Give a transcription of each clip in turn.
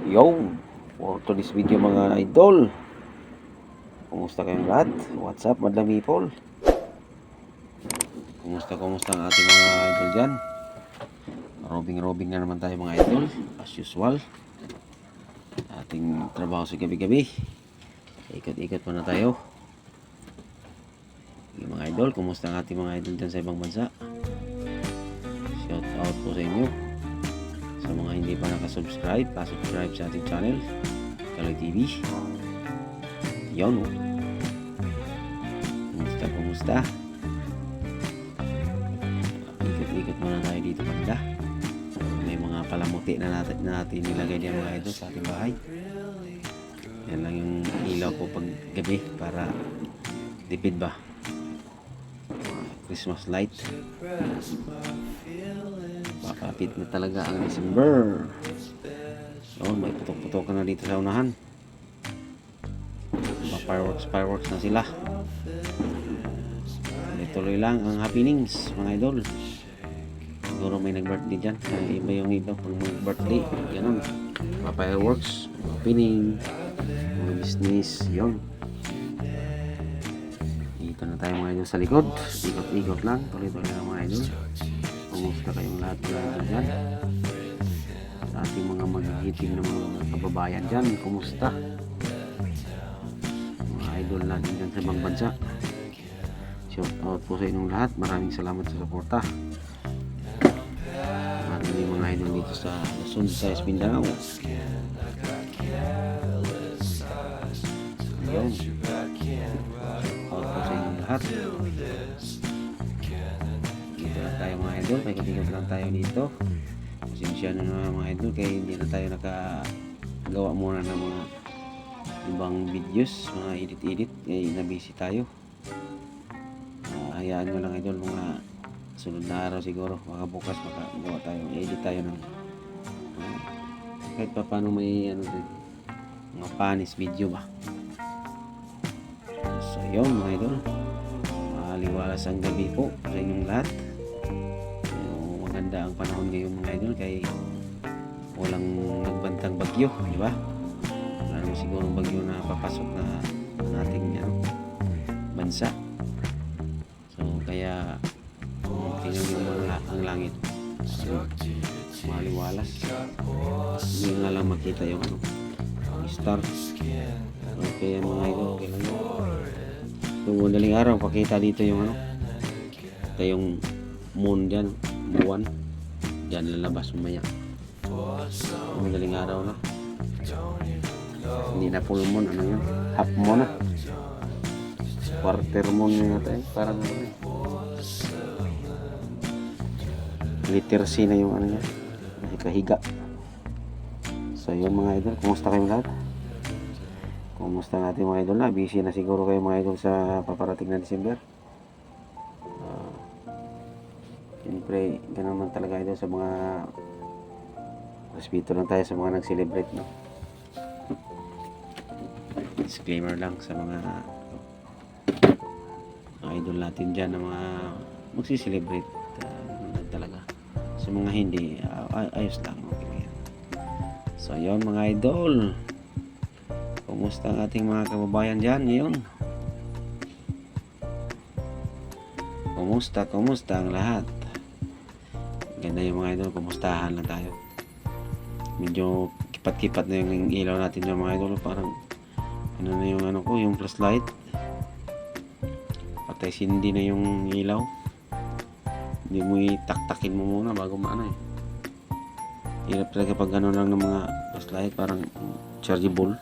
Yo, for today's video mga idol, kumusta kayong lahat? What's up madlang people? Kumusta ang ating mga idol dyan? Robing na naman tayo mga idol, as usual. Ating trabaho sa gabi-gabi, ikot-ikot muna tayo. Yung mga idol, kumusta ang ating mga idol dyan sa ibang bansa? Shout out po sa inyo. Sa mga hindi pa nakasubscribe, pa-subscribe sa ating channel, Kaloy TV. Yun, oh. Kumusta? Ikot-ikot muna tayo dito pagda. May mga palamuti na natin nilagay diyan mga idol sa ating bahay. Yan lang yung ilaw ko pag gabi para tipid ba. Christmas light. Papapit na talaga ang December. Yun, may putok-putok na dito sa unahan. Fireworks na sila. Tuloy lang ang happenings mga idol. Siguro may nag-birthday dyan. Iba yung iba pag mag-birthday. Ganun. Fireworks, happening, mga business. Yun. Dito na tayo mga idol sa likod. Ikot-ikot lang. Tuloy-tuloy lang mga idol. Kumusta kayong lahat dyan? Sa ating mga magigiting na mga kababayan dyan. Kumusta? Mga idol natin dyan sa ibang bansa. Shout out po sa inyong lahat. Maraming salamat sa suporta. Maraming mga idol dito sa Luzon, Visayas, Mindanao. Ayun. Shout out po sa inyong lahat. Dito lang tayo mga idol. May katingin lang tayo dito. Pasensya na mga idol kaya hindi na tayo nakagawa muna ng mga ibang videos, mga edit kaya nabisi tayo. Hayaan nyo lang idol mga sunod na araw siguro, baka bukas makagawa tayo, edit tayo ng kahit pa paano may mga panis video ba. So yun mga idol, maliwalas ang gabi po sa inyong lahat. Maganda ang panahon ngayon mga idol kay walang nagbantang bagyo, di ba? Wala naman siguro bagyo na papasok na ating bansa. Kaya tingnan nyo ang langit maliwalas, hindi nga lang makita yung star. Okay mga idol, okay lang yun. Yung madaling araw pakita dito yung ito yung moon dyan, buwan dyan lalabas mamaya. Madaling araw na, hindi na full moon, yun, half moon na, quarter moon na tayo, parang letter C na yung niya, kahiga. So yun mga idol, kumusta kayong lahat? Kumusta natin mga idol? Na busy na siguro kayo mga idol sa paparating na December. Siyempre ganun man talaga idol sa mga respeto lang tayo sa mga nag-celebrate, no? Disclaimer lang sa mga idol natin dyan na mga magsiselebrate, talaga sa mga hindi, ayos lang, okay. So yun mga idol, kumusta ang ating mga kababayan dyan ngayon? Kumusta ang lahat? Ganda yung mga idol, kumustahan lang tayo. Medyo kipat-kipat na yung ilaw natin yung mga idol, parang na yung yung flashlight, patay sindi na yung ilaw. Hindi mo itaktakin mo muna bago hirap talaga pag gano'n lang ng mga flashlight, parang chargeable,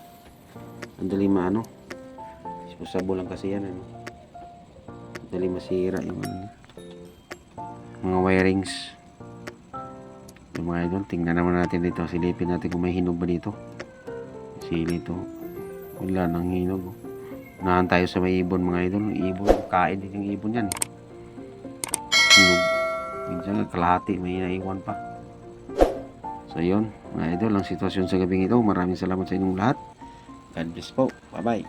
ang dali disposable lang kasi yan, dali masira yung mga wirings. Yung mga idol, tingnan naman natin dito, silipin natin kung may hinog ba dito. Sili ito, wala nang hinog. Unahan tayo sa may ibon mga idol. Ibon, kain din yung ibon yan, hinog. Minsan kalahati, may naiwan pa. So yun mga idol, ang sitwasyon sa gabing ito. Maraming salamat sa inyong lahat. God bless po. Bye bye.